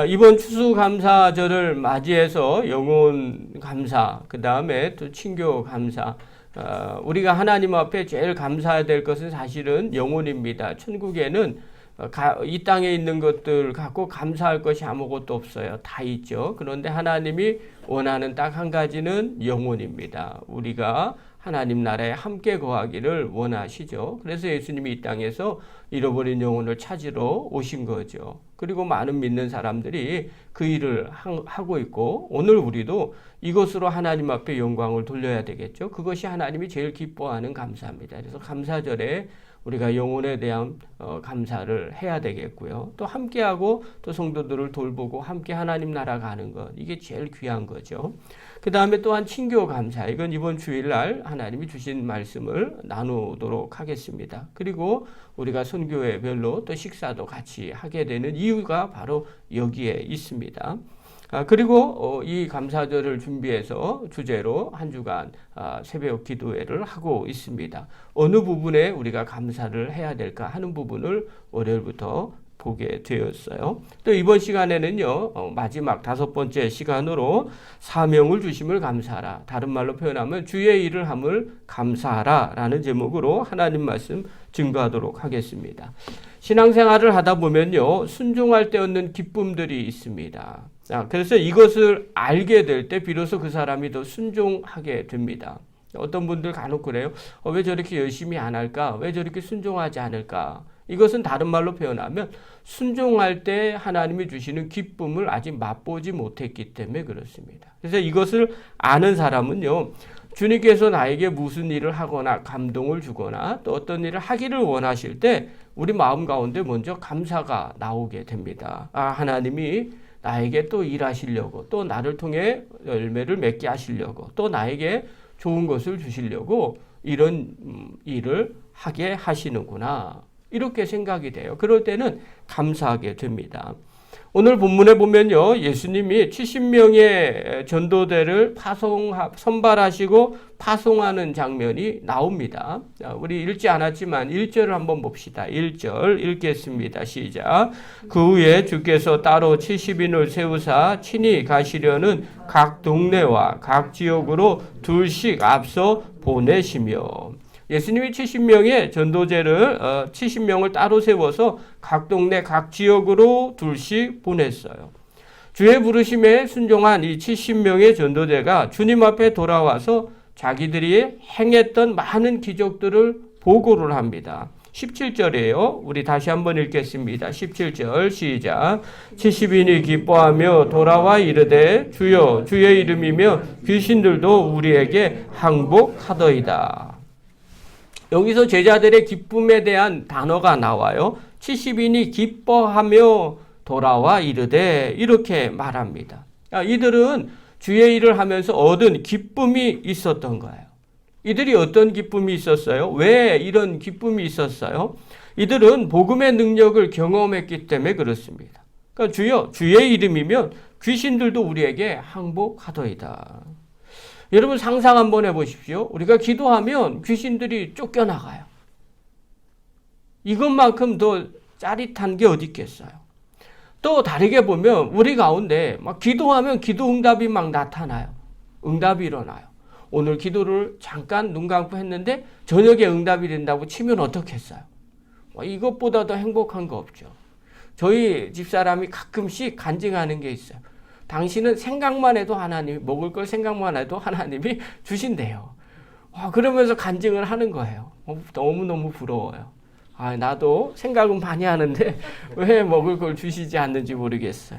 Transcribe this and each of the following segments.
이번 추수감사절을 맞이해서 영혼 감사, 그 다음에 또 친교 감사, 우리가 하나님 앞에 제일 감사해야 될 것은 사실은 영혼입니다. 천국에는 이 땅에 있는 것들 갖고 감사할 것이 아무것도 없어요. 다 있죠. 그런데 하나님이 원하는 딱 한 가지는 영혼입니다. 우리가 하나님 나라에 함께 거하기를 원하시죠. 그래서 예수님이 이 땅에서 잃어버린 영혼을 찾으러 오신 거죠. 그리고 많은 믿는 사람들이 그 일을 하고 있고, 오늘 우리도 이것으로 하나님 앞에 영광을 돌려야 되겠죠. 그것이 하나님이 제일 기뻐하는 감사입니다. 그래서 감사절에 우리가 영혼에 대한 감사를 해야 되겠고요. 또 함께하고 또 성도들을 돌보고 함께 하나님 나라 가는 것, 이게 제일 귀한 거죠. 그 다음에 또한 친교 감사, 이건 이번 주일날 하나님이 주신 말씀을 나누도록 하겠습니다. 그리고 우리가 선교회별로 또 식사도 같이 하게 되는 이유가 바로 여기에 있습니다. 그리고 이 감사절을 준비해서 주제로 한 주간 새벽 기도회를 하고 있습니다. 어느 부분에 우리가 감사를 해야 될까 하는 부분을 월요일부터 보게 되었어요. 또 이번 시간에는요, 마지막 5번째 시간으로 사명을 주심을 감사하라. 다른 말로 표현하면 주의 일을 함을 감사하라 라는 제목으로 하나님 말씀 증거하도록 하겠습니다. 신앙생활을 하다 보면요, 순종할 때 얻는 기쁨들이 있습니다. 그래서 이것을 알게 될 때 비로소 그 사람이 더 순종하게 됩니다. 어떤 분들 간혹 그래요. 왜 저렇게 열심히 안 할까? 왜 저렇게 순종하지 않을까? 이것은 다른 말로 표현하면 순종할 때 하나님이 주시는 기쁨을 아직 맛보지 못했기 때문에 그렇습니다. 그래서 이것을 아는 사람은요, 주님께서 나에게 무슨 일을 하거나 감동을 주거나 또 어떤 일을 하기를 원하실 때 우리 마음 가운데 먼저 감사가 나오게 됩니다. 하나님이 나에게 또 일하시려고, 또 나를 통해 열매를 맺게 하시려고, 또 나에게 좋은 것을 주시려고 이런 일을 하게 하시는구나, 이렇게 생각이 돼요. 그럴 때는 감사하게 됩니다. 오늘 본문에 보면요, 예수님이 70명의 전도대를 선발하시고 파송하는 장면이 나옵니다. 우리 읽지 않았지만 1절을 한번 봅시다. 1절 읽겠습니다. 시작. 그 후에 주께서 따로 70인을 세우사 친히 가시려는 각 동네와 각 지역으로 둘씩 앞서 보내시며, 예수님이 70명의 전도제를 70명을 따로 세워서 각 동네 각 지역으로 둘씩 보냈어요. 주의 부르심에 순종한 이 70명의 전도제가 주님 앞에 돌아와서 자기들이 행했던 많은 기적들을 보고를 합니다. 17절이에요. 우리 다시 한번 읽겠습니다. 17절 시작. 70인이 기뻐하며 돌아와 이르되 주여 주의 이름이며 귀신들도 우리에게 항복하더이다. 여기서 제자들의 기쁨에 대한 단어가 나와요. 70인이 기뻐하며 돌아와 이르되, 이렇게 말합니다. 이들은 주의 일을 하면서 얻은 기쁨이 있었던 거예요. 이들이 어떤 기쁨이 있었어요? 왜 이런 기쁨이 있었어요? 이들은 복음의 능력을 경험했기 때문에 그렇습니다. 그러니까 주여 주의 이름이면 귀신들도 우리에게 항복하더이다. 여러분 상상 한번 해보십시오. 우리가 기도하면 귀신들이 쫓겨나가요. 이것만큼 더 짜릿한 게 어디 있겠어요. 또 다르게 보면 우리 가운데 막 기도하면 기도 응답이 막 나타나요. 응답이 일어나요. 오늘 기도를 잠깐 눈 감고 했는데 저녁에 응답이 된다고 치면 어떻겠어요? 이것보다 더 행복한 거 없죠. 저희 집사람이 가끔씩 간증하는 게 있어요. 당신은 생각만 해도 하나님이, 먹을 걸 생각만 해도 하나님이 주신대요. 그러면서 간증을 하는 거예요. 너무너무 부러워요. 나도 생각은 많이 하는데 왜 먹을 걸 주시지 않는지 모르겠어요.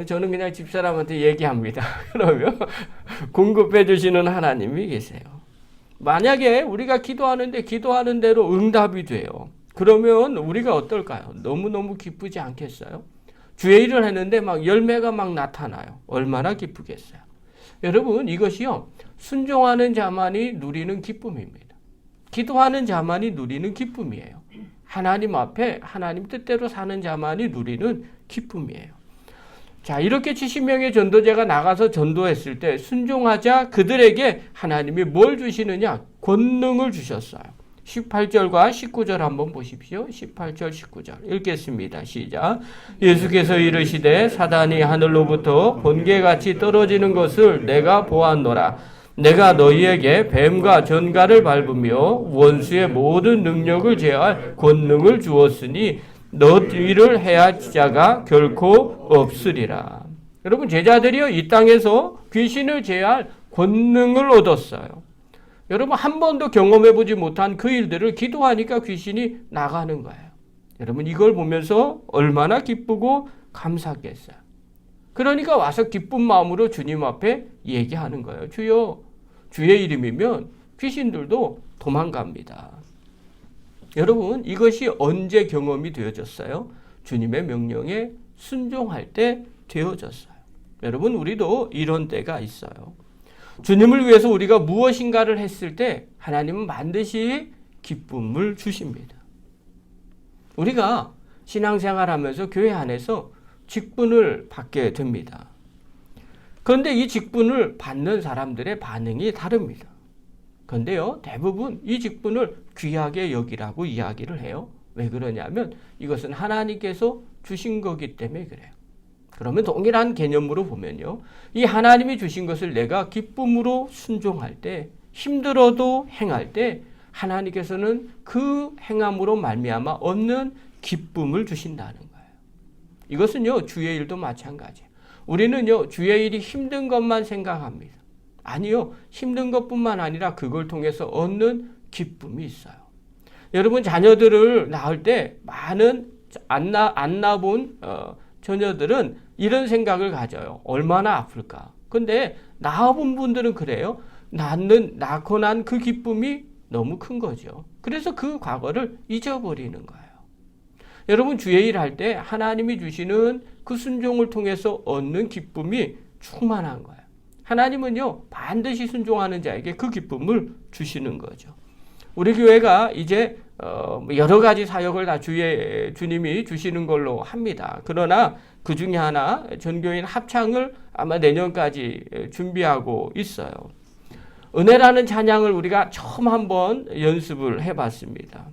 저는 그냥 집사람한테 얘기합니다. 그러면 공급해 주시는 하나님이 계세요. 만약에 우리가 기도하는데 기도하는 대로 응답이 돼요. 그러면 우리가 어떨까요? 너무너무 기쁘지 않겠어요? 주의 일을 했는데 막 열매가 막 나타나요. 얼마나 기쁘겠어요. 여러분, 이것이요, 순종하는 자만이 누리는 기쁨입니다. 기도하는 자만이 누리는 기쁨이에요. 하나님 앞에 하나님 뜻대로 사는 자만이 누리는 기쁨이에요. 자, 이렇게 70명의 전도자가 나가서 전도했을 때 순종하자 그들에게 하나님이 뭘 주시느냐? 권능을 주셨어요. 18절과 19절 한번 보십시오. 18절, 19절 읽겠습니다. 시작. 예수께서 이르시되 사단이 하늘로부터 번개같이 떨어지는 것을 내가 보았노라. 내가 너희에게 뱀과 전갈을 밟으며 원수의 모든 능력을 제어할 권능을 주었으니 너희를 해할 자가 결코 없으리라. 여러분, 제자들이요, 이 땅에서 귀신을 제어할 권능을 얻었어요. 여러분, 한 번도 경험해보지 못한 그 일들을 기도하니까 귀신이 나가는 거예요. 여러분, 이걸 보면서 얼마나 기쁘고 감사하겠어요. 그러니까 와서 기쁜 마음으로 주님 앞에 얘기하는 거예요. 주여, 주의 이름이면 귀신들도 도망갑니다. 여러분, 이것이 언제 경험이 되어졌어요? 주님의 명령에 순종할 때 되어졌어요. 여러분, 우리도 이런 때가 있어요. 주님을 위해서 우리가 무엇인가를 했을 때 하나님은 반드시 기쁨을 주십니다. 우리가 신앙생활하면서 교회 안에서 직분을 받게 됩니다. 그런데 이 직분을 받는 사람들의 반응이 다릅니다. 그런데요, 대부분 이 직분을 귀하게 여기라고 이야기를 해요. 왜 그러냐면 이것은 하나님께서 주신 거기 때문에 그래요. 그러면 동일한 개념으로 보면요, 이 하나님이 주신 것을 내가 기쁨으로 순종할 때, 힘들어도 행할 때 하나님께서는 그 행함으로 말미암아 얻는 기쁨을 주신다는 거예요. 이것은요, 주의 일도 마찬가지예요. 우리는요, 주의 일이 힘든 것만 생각합니다. 아니요, 힘든 것뿐만 아니라 그걸 통해서 얻는 기쁨이 있어요. 여러분, 자녀들을 낳을 때 많은 안 낳아본 자녀들은 이런 생각을 가져요. 얼마나 아플까. 근데 낳아본 분들은 그래요. 낳고 난 그 기쁨이 너무 큰 거죠. 그래서 그 과거를 잊어버리는 거예요. 여러분, 주의 일 할 때 하나님이 주시는 그 순종을 통해서 얻는 기쁨이 충만한 거예요. 하나님은요, 반드시 순종하는 자에게 그 기쁨을 주시는 거죠. 우리 교회가 이제 여러 가지 사역을 다 주님이 주시는 걸로 합니다. 그러나 그 중에 하나, 전교인 합창을 아마 내년까지 준비하고 있어요. 은혜라는 찬양을 우리가 처음 한번 연습을 해봤습니다.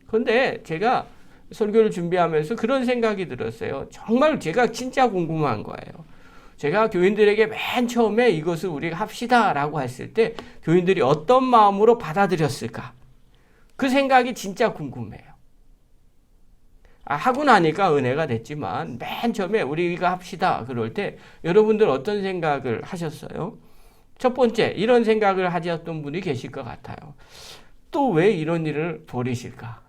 그런데 제가 설교를 준비하면서 그런 생각이 들었어요. 정말 제가 진짜 궁금한 거예요. 제가 교인들에게 맨 처음에 이것을 우리가 합시다라고 했을 때 교인들이 어떤 마음으로 받아들였을까? 그 생각이 진짜 궁금해요. 하고 나니까 은혜가 됐지만 맨 처음에 우리가 합시다 그럴 때 여러분들 어떤 생각을 하셨어요? 첫 번째, 이런 생각을 하셨던 분이 계실 것 같아요. 또 왜 이런 일을 벌이실까?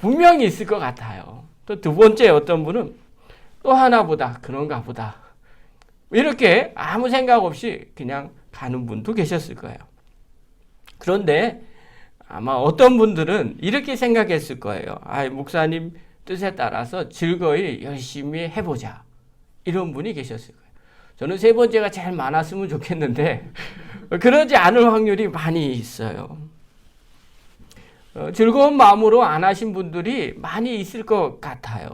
분명히 있을 것 같아요. 또 두 번째, 어떤 분은 또 하나보다 그런가 보다. 이렇게 아무 생각 없이 그냥 가는 분도 계셨을 거예요. 그런데 아마 어떤 분들은 이렇게 생각했을 거예요. 목사님 뜻에 따라서 즐거이 열심히 해보자. 이런 분이 계셨을 거예요. 저는 세 번째가 제일 많았으면 좋겠는데 그러지 않을 확률이 많이 있어요. 즐거운 마음으로 안 하신 분들이 많이 있을 것 같아요.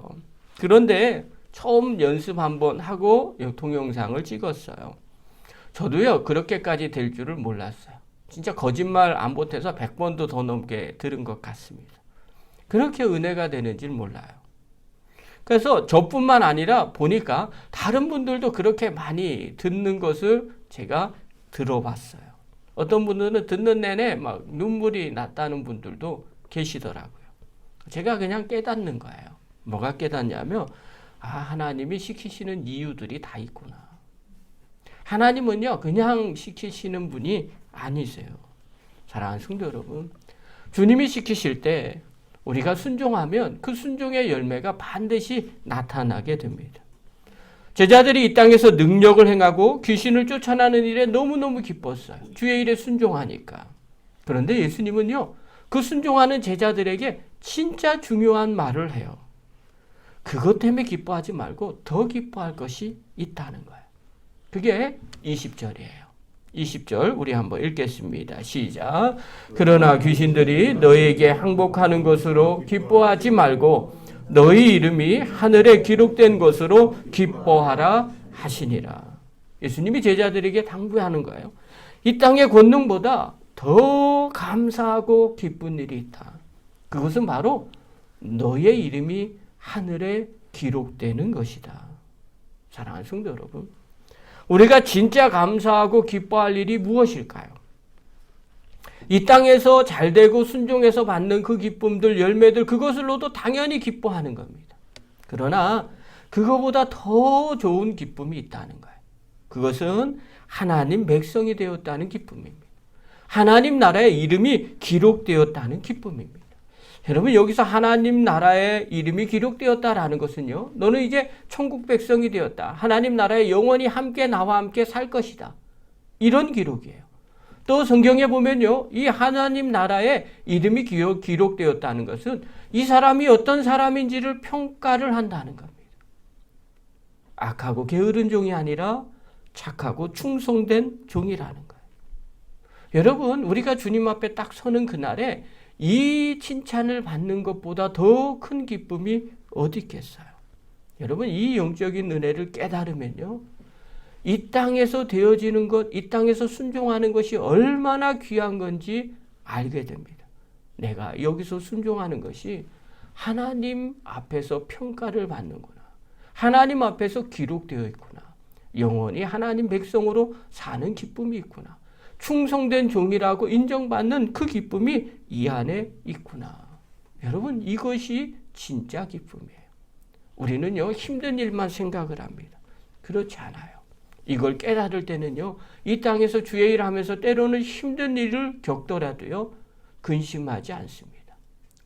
그런데 처음 연습 한번 하고 동영상을 찍었어요. 저도요, 그렇게까지 될 줄을 몰랐어요. 진짜 거짓말 안 보태서 100번도 더 넘게 들은 것 같습니다. 그렇게 은혜가 되는지는 몰라요. 그래서 저뿐만 아니라 보니까 다른 분들도 그렇게 많이 듣는 것을 제가 들어봤어요. 어떤 분들은 듣는 내내 막 눈물이 났다는 분들도 계시더라고요. 제가 그냥 깨닫는 거예요. 뭐가 깨닫냐면, 하나님이 시키시는 이유들이 다 있구나. 하나님은요, 그냥 시키시는 분이 아니세요. 사랑하는 성도 여러분, 주님이 시키실 때 우리가 순종하면 그 순종의 열매가 반드시 나타나게 됩니다. 제자들이 이 땅에서 능력을 행하고 귀신을 쫓아내는 일에 너무너무 기뻤어요. 주의 일에 순종하니까. 그런데 예수님은요, 그 순종하는 제자들에게 진짜 중요한 말을 해요. 그것 때문에 기뻐하지 말고 더 기뻐할 것이 있다는 거예요. 그게 20절이에요. 20절 우리 한번 읽겠습니다. 시작. 그러나 귀신들이 너희에게 항복하는 것으로 기뻐하지 말고 너희 이름이 하늘에 기록된 것으로 기뻐하라 하시니라. 예수님이 제자들에게 당부하는 거예요. 이 땅의 권능보다 더 감사하고 기쁜 일이 있다. 그것은 바로 너의 이름이 하늘에 기록되는 것이다. 사랑하는 성도 여러분, 우리가 진짜 감사하고 기뻐할 일이 무엇일까요? 이 땅에서 잘되고 순종해서 받는 그 기쁨들, 열매들, 그것을로도 당연히 기뻐하는 겁니다. 그러나 그거보다 더 좋은 기쁨이 있다는 거예요. 그것은 하나님 백성이 되었다는 기쁨입니다. 하나님 나라의 이름이 기록되었다는 기쁨입니다. 여러분, 여기서 하나님 나라의 이름이 기록되었다라는 것은요, 너는 이제 천국 백성이 되었다. 하나님 나라에 영원히 함께 나와 함께 살 것이다. 이런 기록이에요. 또 성경에 보면요, 이 하나님 나라의 이름이 기록되었다는 것은 이 사람이 어떤 사람인지를 평가를 한다는 겁니다. 악하고 게으른 종이 아니라 착하고 충성된 종이라는 거예요. 여러분, 우리가 주님 앞에 딱 서는 그날에 이 칭찬을 받는 것보다 더 큰 기쁨이 어디 있겠어요? 여러분, 이 영적인 은혜를 깨달으면요, 이 땅에서 되어지는 것, 이 땅에서 순종하는 것이 얼마나 귀한 건지 알게 됩니다. 내가 여기서 순종하는 것이 하나님 앞에서 평가를 받는구나. 하나님 앞에서 기록되어 있구나. 영원히 하나님 백성으로 사는 기쁨이 있구나. 충성된 종이라고 인정받는 그 기쁨이 이 안에 있구나. 여러분, 이것이 진짜 기쁨이에요. 우리는요, 힘든 일만 생각을 합니다. 그렇지 않아요. 이걸 깨달을 때는요, 이 땅에서 주의 일 하면서 때로는 힘든 일을 겪더라도요, 근심하지 않습니다.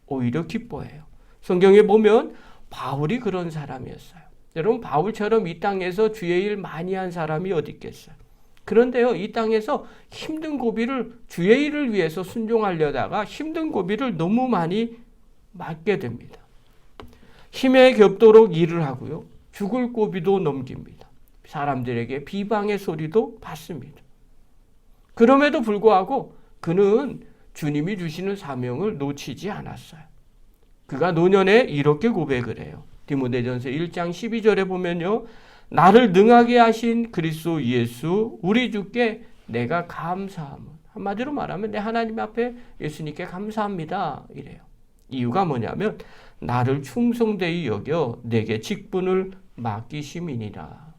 오히려 기뻐해요. 성경에 보면 바울이 그런 사람이었어요. 여러분, 바울처럼 이 땅에서 주의 일 많이 한 사람이 어디 있겠어요? 그런데요, 이 땅에서 힘든 고비를 주의 일을 위해서 순종하려다가 힘든 고비를 너무 많이 맞게 됩니다. 힘에 겹도록 일을 하고요, 죽을 고비도 넘깁니다. 사람들에게 비방의 소리도 받습니다. 그럼에도 불구하고 그는 주님이 주시는 사명을 놓치지 않았어요. 그가 노년에 이렇게 고백을 해요. 디모데전서 1장 12절에 보면요, 나를 능하게 하신 그리스도 예수 우리 주께 내가 감사함. 한마디로 말하면 내 하나님 앞에 예수님께 감사합니다. 이래요. 이유가 뭐냐면 나를 충성되이 여겨 내게 직분을 맡기심이니라.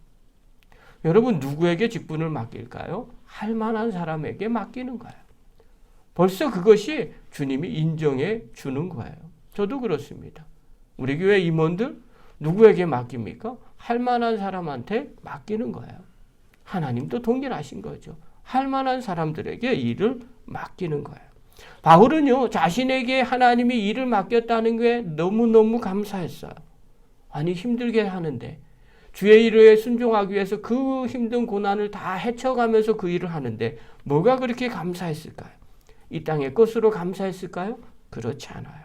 여러분, 누구에게 직분을 맡길까요? 할 만한 사람에게 맡기는 거예요. 벌써 그것이 주님이 인정해 주는 거예요. 저도 그렇습니다. 우리 교회 임원들 누구에게 맡깁니까? 할 만한 사람한테 맡기는 거예요. 하나님도 동일하신 거죠. 할 만한 사람들에게 일을 맡기는 거예요. 바울은요, 자신에게 하나님이 일을 맡겼다는 게 너무너무 감사했어요. 아니, 힘들게 하는데 주의 일에 순종하기 위해서 그 힘든 고난을 다 헤쳐가면서 그 일을 하는데 뭐가 그렇게 감사했을까요? 이 땅의 것으로 감사했을까요? 그렇지 않아요.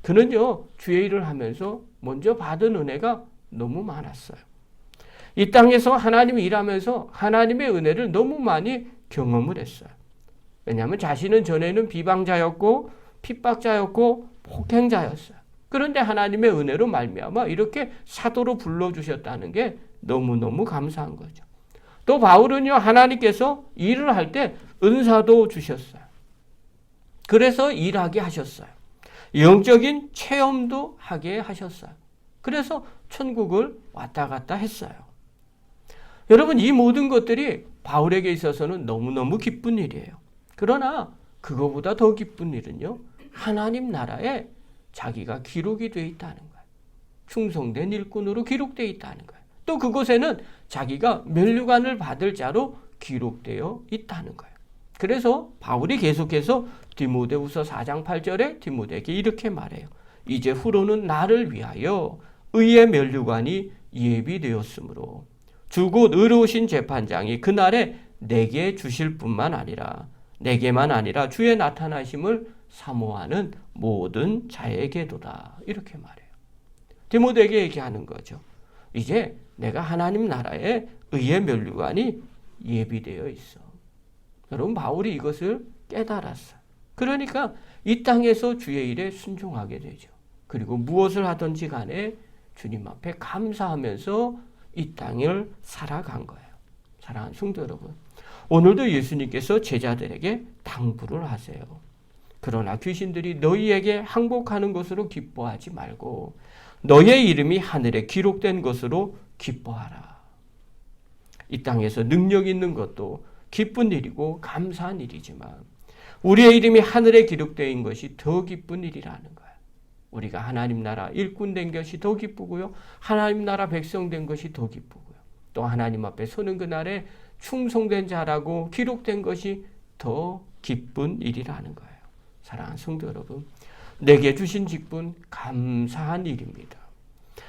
그는요, 주의 일을 하면서 먼저 받은 은혜가 너무 많았어요. 이 땅에서 하나님이 일하면서 하나님의 은혜를 너무 많이 경험을 했어요. 왜냐하면 자신은 전에는 비방자였고 핍박자였고 폭행자였어요. 그런데 하나님의 은혜로 말미암아 이렇게 사도로 불러주셨다는 게 너무너무 감사한 거죠. 또 바울은요, 하나님께서 일을 할 때 은사도 주셨어요. 그래서 일하게 하셨어요. 영적인 체험도 하게 하셨어요. 그래서 천국을 왔다 갔다 했어요. 여러분, 이 모든 것들이 바울에게 있어서는 너무너무 기쁜 일이에요. 그러나 그거보다 더 기쁜 일은요, 하나님 나라에 자기가 기록이 되어 있다는 거예요. 충성된 일꾼으로 기록되어 있다는 거예요. 또 그곳에는 자기가 면류관을 받을 자로 기록되어 있다는 거예요. 그래서 바울이 계속해서 디모데후서 4장 8절에 디모데에게 이렇게 말해요. 이제 후로는 나를 위하여 의의 면류관이 예비되었으므로 주 곧 의로우신 재판장이 그날에 내게 주실 뿐만 아니라 내게만 아니라 주의 나타나심을 사모하는 모든 자에게도다. 이렇게 말해요. 디모데에게 얘기하는 거죠. 이제 내가 하나님 나라에 의의 면류관이 예비되어 있어. 여러분, 바울이 이것을 깨달았어요. 그러니까 이 땅에서 주의 일에 순종하게 되죠. 그리고 무엇을 하든지 간에 주님 앞에 감사하면서 이 땅을 살아간 거예요. 사랑하는 성도 여러분, 오늘도 예수님께서 제자들에게 당부를 하세요. 그러나 귀신들이 너희에게 항복하는 것으로 기뻐하지 말고 너의 이름이 하늘에 기록된 것으로 기뻐하라. 이 땅에서 능력 있는 것도 기쁜 일이고 감사한 일이지만 우리의 이름이 하늘에 기록된 것이 더 기쁜 일이라는 거예요. 우리가 하나님 나라 일꾼 된 것이 더 기쁘고요. 하나님 나라 백성 된 것이 더 기쁘고요. 또 하나님 앞에 서는 그날에 충성된 자라고 기록된 것이 더 기쁜 일이라는 거예요. 사랑하는 성도 여러분, 내게 주신 직분 감사한 일입니다.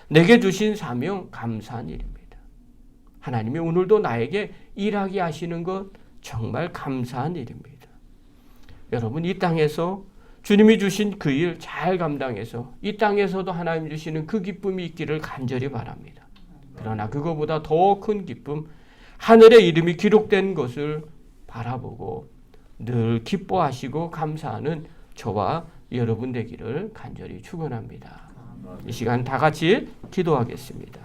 내게 주신 사명 감사한 일입니다. 하나님이 오늘도 나에게 일하게 하시는 것 정말 감사한 일입니다. 여러분, 이 땅에서 주님이 주신 그 일 잘 감당해서 이 땅에서도 하나님 주시는 그 기쁨이 있기를 간절히 바랍니다. 그러나 그거보다 더 큰 기쁨, 하늘의 이름이 기록된 것을 바라보고 늘 기뻐하시고 감사하는 저와 여러분 되기를 간절히 축원합니다. 이 시간 다 같이 기도하겠습니다.